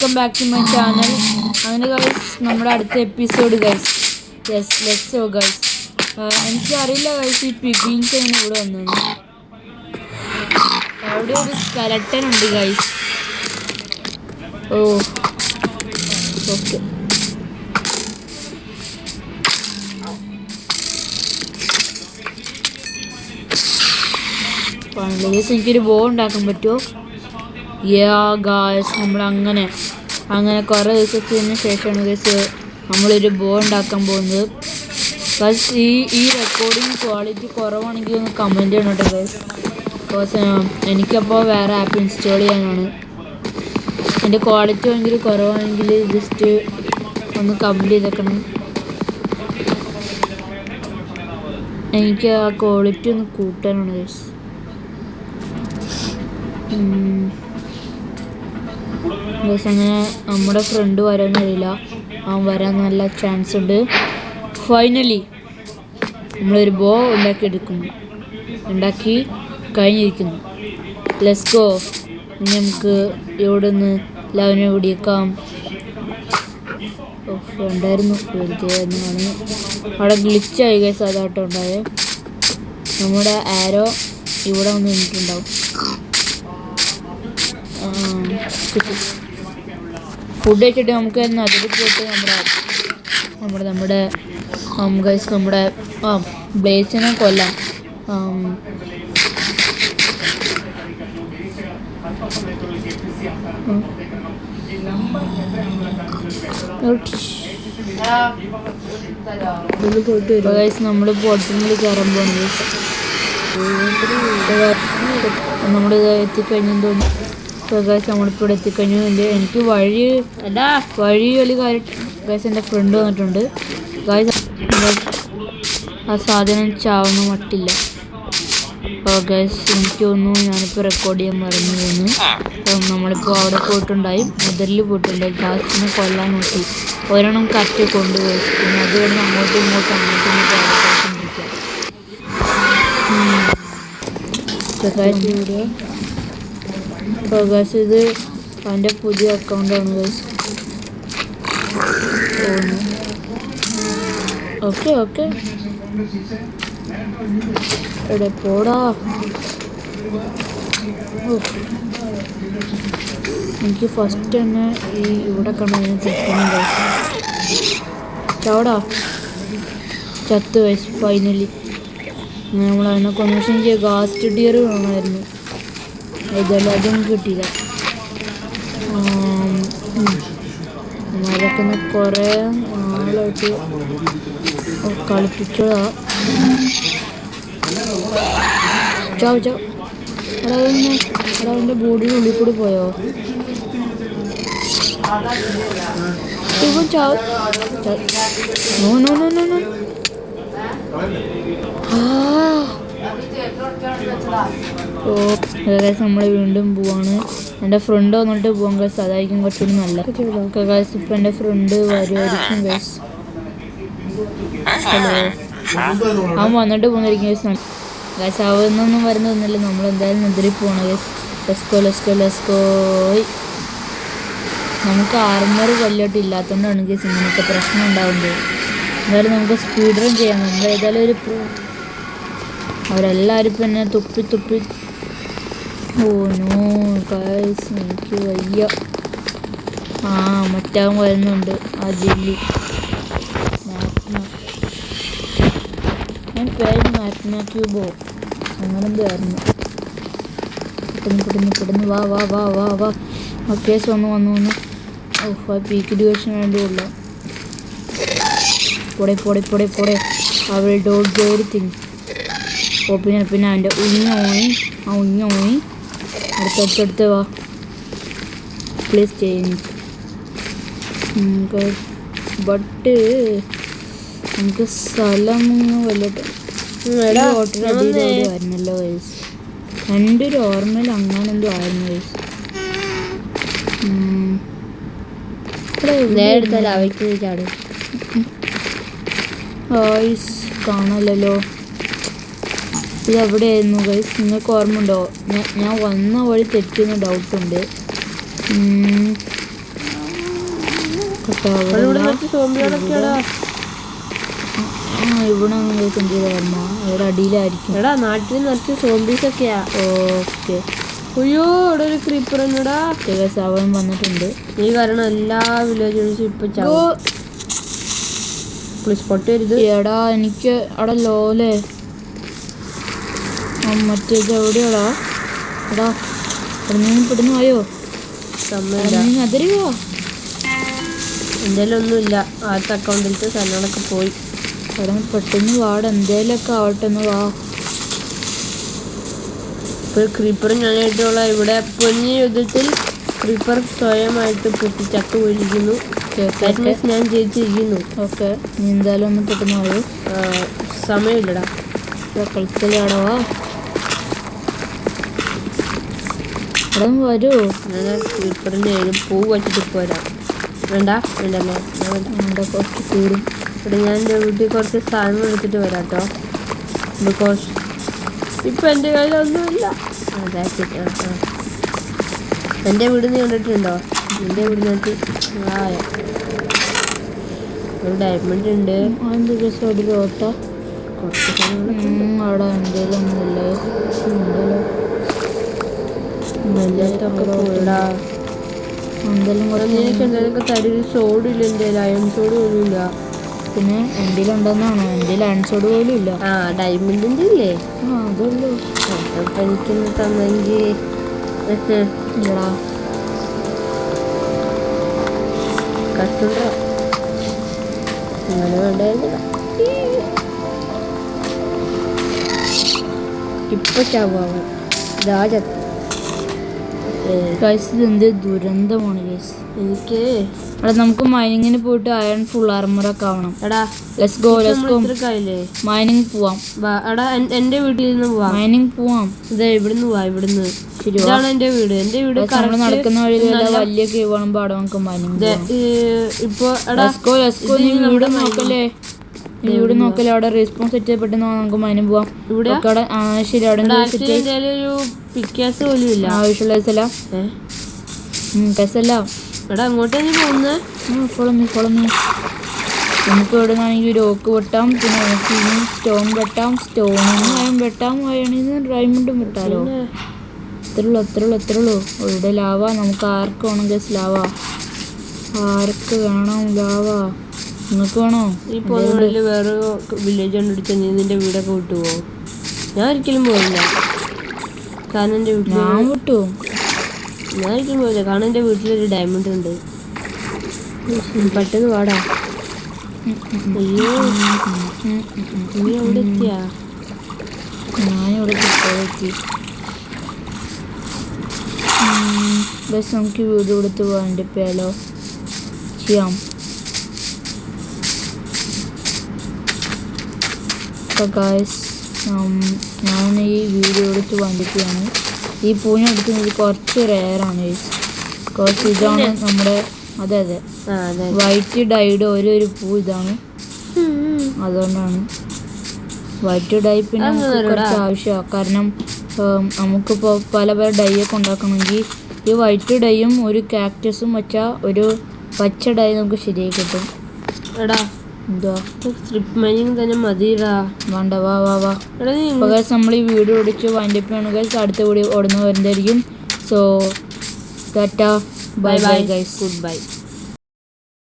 Welcome back to my channel. അങ്ങനെ guys നമ്മുടെ അടുത്ത episode guys. Yes let's go guys. എനിക്കറിയില്ല ഗൈസ് ഈ പിഗ്ലിൻസ് എങ്ങനെ ഇവിടെ വന്നു. അവിടെ ഒരു സ്കെലട്ടൻ ഉണ്ട് ഗൈസ്. ഓ ഓക്കെ. എനിക്കൊരു ബോ ഉണ്ടാക്കാൻ പറ്റുമോ? യാ ഗായ്സ്, നമ്മളങ്ങനെ കുറേ ദിവസത്തിന് ശേഷമാണ് ഗൈസ് നമ്മളൊരു ബോ ഉണ്ടാക്കാൻ പോകുന്നത്. ഗൈസ് ഈ റെക്കോർഡിങ് ക്വാളിറ്റി കുറവാണെങ്കിൽ ഒന്ന് കമൻറ്റ് ചെയ്യണം കേട്ടോ ഗൈസ്. ബിക്കോസ് എനിക്കപ്പോൾ വേറെ ആപ്പ് ഇൻസ്റ്റാൾ ചെയ്യാനാണ്. എൻ്റെ ക്വാളിറ്റി ഭയങ്കര കുറവാണെങ്കിൽ ജസ്റ്റ് ഒന്ന് കമൻറ്റ് ചെയ്തേക്കണം. എനിക്ക് ആ ക്വാളിറ്റി ഒന്ന് കൂട്ടാനാണ് ഗൈസ്. അങ്ങനെ നമ്മുടെ ഫ്രണ്ട് വരാനറിയില്ല, അവൻ വരാൻ നല്ല ചാൻസ് ഉണ്ട്. ഫൈനലി നമ്മളൊരു ബോ ഉണ്ടാക്കി കഴിഞ്ഞിരിക്കുന്നു. Let's go. ഇനി നമുക്ക് ഇവിടെ നിന്ന് ലവനെ പിടിയേക്കാം. ഉണ്ടായിരുന്നു വെറുതെ എന്നാണ് അവിടെ ഗ്ലിച്ചായി ഗൈസ്. അതാട്ടോ ഉണ്ടായേ. നമ്മുടെ ആരോ ഇവിടെ വന്ന് നിന്നിട്ടുണ്ടാവും. ഫുഡ് കഴിച്ചിട്ട് നമുക്ക് അതിൽ പോയിട്ട് നമ്മുടെ ഗൈസ് നമ്മുടെ ബ്ലേസിനെ കൊല്ലാം. നമ്മൾ ബോട്ടിൽ കയറാൻ പോകുന്നത്. നമ്മളിത് എത്തിക്കഴിഞ്ഞെന്ന് തോന്നുന്നു. ഗൈസ് നമ്മളിപ്പോൾ ഇവിടെ എത്തിക്കഴിഞ്ഞു. എനിക്ക് വഴി വലിയ കാര്യം ഗൈസ്. എൻ്റെ ഫ്രണ്ട് വന്നിട്ടുണ്ട് ഗൈസ്. ആ സാധനം ചാവുന്ന മട്ടില്ല. ഗൈസ് എനിക്ക് തോന്നുന്നു ഞാനിപ്പോൾ റെക്കോർഡ് ചെയ്യാൻ മറന്നു തോന്നുന്നു. നമ്മളിപ്പോൾ അവിടെ പോയിട്ടുണ്ടായി, നെതറിൽ പോയിട്ടുണ്ടായി. ഗാസിനെ കൊല്ലാൻ നോക്കി, ഒരെണ്ണം കറ്റ് കൊണ്ടുപോയി. പിന്നെ അത് കഴിഞ്ഞ് അങ്ങോട്ടും ഇങ്ങോട്ടും വീഡിയോ. ഗൈസ് ഇത് അവൻ്റെ പുതിയ അക്കൗണ്ടാണ് ഗൈസ്. ഓക്കെ എവിടെ പോടാ. എനിക്ക് ഫസ്റ്റ് തന്നെ ഈ ഇവിടെ കണ്ടതിന് തെറ്റണം ഗൈസ്. ചവിടാ ചത്ത് ഗൈസ്. ഫൈനലി നമ്മൾ അതിനെ കൊന്നേഷൻ ചെയ്യ. ഗാസ്റ്റ് ഡിയർ വേണമായിരുന്നു, ഇതെല്ലാം അതൊന്നും കിട്ടിയില്ല. അതൊക്കെ കുറേ നാളായിട്ട് കളിപ്പിച്ചതാ. ചാവ് അവൻ്റെ ബോഡിയുടെ ഉള്ളിൽ കൂടി പോയോ? ഇപ്പം ചാവ്. നമ്മൾ വീണ്ടും പോവാണ്. എൻ്റെ ഫ്രണ്ട് വന്നിട്ട് പോകാൻ ഗൈസ്. അതായിരിക്കും കുറച്ചുകൂടി നല്ല ഗൈസ്. ഇപ്പം എൻ്റെ ഫ്രണ്ട് വരുമായിരിക്കും ഗൈസ്. ഹലോ, അവൻ വന്നിട്ട് പോകുന്നതായിരിക്കും ഗൈസ്. ഗൈസ് അവന്നൊന്നും വരുന്നൊന്നുമില്ല. നമ്മൾ എന്തായാലും നെതിരിൽ പോകണം ഗൈസ്. ലെസ്കോ. നമുക്ക് ആർമർ കൊല്ലോട്ട് ഇല്ലാത്തതുകൊണ്ടാണ് ഗൈസ് ഇങ്ങനത്തെ പ്രശ്നം ഉണ്ടാകുന്നത്. എന്തായാലും നമുക്ക് സ്പീഡ് റൺ ചെയ്യാം. നമ്മൾ ഏതായാലും ഒരു അവരെല്ലാവരും ഇപ്പം എന്നെ തുപ്പി ഓ നോ ഗൈസ്, എനിക്ക് വയ്യ. മറ്റാവും വരുന്നുണ്ട്. ആ ജെല്ലി ഞാൻ പേര് മാറ്റ്ന ക്യൂബോ അങ്ങനെ എന്തായിരുന്നു. പെട്ടെന്ന് വാ. കേസ് വന്നു. ആ പീക്ക് ഡിവിഷൻ വേണ്ടിയുള്ള പൊടെ അവൾ ഡോണ്ട് ഡു എവരിത്തിങ്. പിന്നെ അവൻ്റെ ഉഞ്ഞോയി അടുത്തടുത്ത് വാ. Please change. ബട്ട് നമുക്ക് സ്ഥലം വല്ലട്ട് ആയിരുന്നല്ലോ വയസ്സ്. എൻ്റെ ഒരു ഓർമ്മയിൽ അങ്ങനെ എന്തോ ആയിരുന്നു വയസ്സ്. നേരെടുത്താൽ അവയ്ക്ക് ചാടും. കാണാമല്ലോ. ഇതെവിടെയായിരുന്നു ഗൈസ്? നിങ്ങൾക്ക് ഓർമ്മ ഉണ്ടോ? ഞാൻ വന്ന വഴി തെറ്റുന്ന ഡൗട്ടുണ്ട്. ഇവിടെ ഇവിടെ അടിയിലായിരിക്കും. എടാ നാട്ടിൽ നിറച്ച് സോംബീസ് ഒക്കെയാ. ഓക്കെ. അയ്യോ ഇവിടെ ഒരു ക്രീപ്പർ ഉണ്ടടാ. അവൻ വന്നിട്ടുണ്ട്. ഈ കാരണം എല്ലാ വില്ലേജേഴ്സും ഇപ്പൊ സ്പോട്ട് വരുത്. എടാ എനിക്ക് അവിടെ ലോലേ മറ്റേത് എവിടെയാടാ? എടാ പെട്ടെന്ന് ആയോ? അതിരുവോ? എന്തേലും ഒന്നുമില്ല. ആദ്യത്തെ അക്കൗണ്ടിലത്തെ സ്ഥലങ്ങളൊക്കെ പോയി. എടാ പെട്ടെന്ന് വാട, എന്തേലൊക്കെ ആവട്ടെ എന്ന് വാ. ഇപ്പോൾ ക്രീപ്പർ ഞാനായിട്ടുള്ള ഇവിടെ പൊന്നിയ യുദ്ധത്തിൽ ക്രീപ്പർ സ്വയമായിട്ട് പൊട്ടിച്ചത്ത് പോയിരിക്കുന്നു. ഞാൻ ജയിച്ചിരിക്കുന്നു. ഓക്കെ, നീ എന്തായാലും ഒന്ന് പെട്ടെന്ന് ആയോ? സമയമില്ലടാ. കളിക്കലാടവാ. എടാ വരൂ. ഞാൻ ക്രീപ്പറിൻ്റെ പൂ വച്ചിട്ട് പോരാ. വേണ്ടല്ലേ? വേണ്ട, കുറച്ച് കൂടും. ഇവിടെ ഞാൻ എൻ്റെ വീട്ടിൽ കുറച്ച് സാധനങ്ങൾ എടുത്തിട്ട് വരാം കേട്ടോ. ബിക്കോസ് ഇപ്പം എൻ്റെ കയ്യിലൊന്നുമില്ല. എൻ്റെ വീട് നീ കണ്ടിട്ടുണ്ടോ? എൻ്റെ വീടിനകത്ത് ഒരു ഡയമണ്ട് ഉണ്ട്. അതിൻ്റെ ദിവസം ഒരു ഓട്ട കുറച്ച് അവിടെ എന്തെങ്കിലും ഒന്നുമില്ലേ? എന്തെങ്കിലും തരി സോഡില്ല. എൻ്റെ അയൺ സോഡ് പോലും ഇല്ല. പിന്നെ എൻ്റെ ഉണ്ടെന്നാണോ? എൻ്റെ അയൺ സോഡ് പോലും ഇല്ല. ഡയമണ്ടിൻ്റെ ഇല്ലേ? അതുള്ളൂ. അപ്പം എനിക്കൊന്ന് തന്നെങ്കിൽ ഇല്ലടാ. കട്ടുണ്ടോ? അങ്ങനെ വേണ്ടായിരുന്നില്ല. ഇപ്പൊ ചാവാൻ രാജത്ത്. എന്ത് ദുരന്തമാണ് കേസ്. എനിക്ക് എടാ നമുക്ക് മൈനിങ്ങിന് പോയിട്ട് അയൺ ഫുൾ ആർമറൊക്കെ ആവണം. എടാ ലെറ്റ്സ് ഗോ. മൈനിങ് പോവാം. എടാ എൻ്റെ വീട്ടിൽ നിന്ന് പോവാം. മൈനിങ് പോവാം. ഇതാ ഇവിടുന്ന് പോവാ. ഇവിടുന്ന് ഇതാണ് എൻ്റെ വീട്. എൻ്റെ വീട് നമ്മൾ നടക്കുന്ന വഴിയിൽ വലിയ കേവ് കാണുമ്പോ അവിടെ നമുക്ക് മൈനിങ് ഇപ്പൊ വീട് നോക്കല്ലേ? വീട് നോക്കല്ലേ? അവിടെ റെസ്പോൺസ് സെറ്റ് ചെയ്യപ്പെട്ടെന്ന് നമുക്ക് മൈനിങ് പോവാം. ഇവിടെ ശരി, അവിടെ പിക്കാസ് പോലും ഇല്ല. ആവശ്യമുള്ള കസല്ല. എടാ അങ്ങോട്ടാ നീ പോകുന്നത്? Follow me. നമുക്ക് ഇവിടെ നിന്നാണെങ്കിൽ റോക്ക് വെട്ടാം. പിന്നെ നമുക്ക് ഇനി സ്റ്റോൺ വെട്ടാം. സ്റ്റോണിന് അയൺ വെട്ടാം. അയണിന്ന് ഡയമണ്ടും വെട്ടാലോ. അത്രയുള്ളൂ. ഇവിടെ ലാവ. നമുക്ക് ആർക്ക് വേണം ഗസ്? ലാവ ആർക്ക് വേണം? ലാവ നിങ്ങൾക്ക് വേണോ? ഈ പോകുന്നതിൽ വേറെ വില്ലേജ് കണ്ടുപിടിച്ചാൽ നീ നിന്റെ വീടൊക്കെ വിട്ടു പോകും. ഞാൻ ഒരിക്കലും പോയില്ല. കാരണം എൻ്റെ വീട്ടിൽ ഞാൻ വിട്ടു. ഞാൻ ഒരിക്കലും പോയില്ല. കാരണം എൻ്റെ വീട്ടിലൊരു ഡയമണ്ട് ഉണ്ട്. പെട്ടെന്ന് വാടാ. അയ്യോ നീ എവിടെ എത്തിയാ? ഞാനിവിടെ എത്തി. ബസ് നമുക്ക് വീട് കൊടുത്ത് വേണ്ടിപ്പോയാലോ? ചെയ്യാം. ഗായ്സ്, ഞാൻ ഈ വീഡിയോ എടുത്ത് വന്നിട്ടാണ്. ഈ പൂവിനെ എടുക്കുന്നത് കുറച്ച് റെയറാണ് ഗൈസ്. കുറച്ച് ഇതാണ് നമ്മുടെ അതെ വൈറ്റ് ഡൈഡ് ഒരു പൂ ഇതാണ്. അതുകൊണ്ടാണ് വൈറ്റ് ഡൈ. പിന്നെ നമുക്ക് കുറച്ച് ആവശ്യമാണ്. കാരണം നമുക്കിപ്പോൾ പല ഡൈ ഒക്കെ ഉണ്ടാക്കണമെങ്കിൽ ഈ വൈറ്റ് ഡൈയും ഒരു കാക്ടസും വെച്ചാൽ ഒരു പച്ച ഡൈ നമുക്ക് ശരിയായി കിട്ടും. എടാ എന്താ സ്ട്രിപ്പ് മൈനിങ് തന്നെ മതിടാ. വേണ്ട, വാ. നമ്മൾ ഈ വീഡിയോ ഓടിച്ച് വൈൻഡപ്പ് ഗൈസ്. അടുത്ത വീഡിയോ ഓടുന്ന വരുന്നതായിരിക്കും. So Tata, bye guys. Good bye.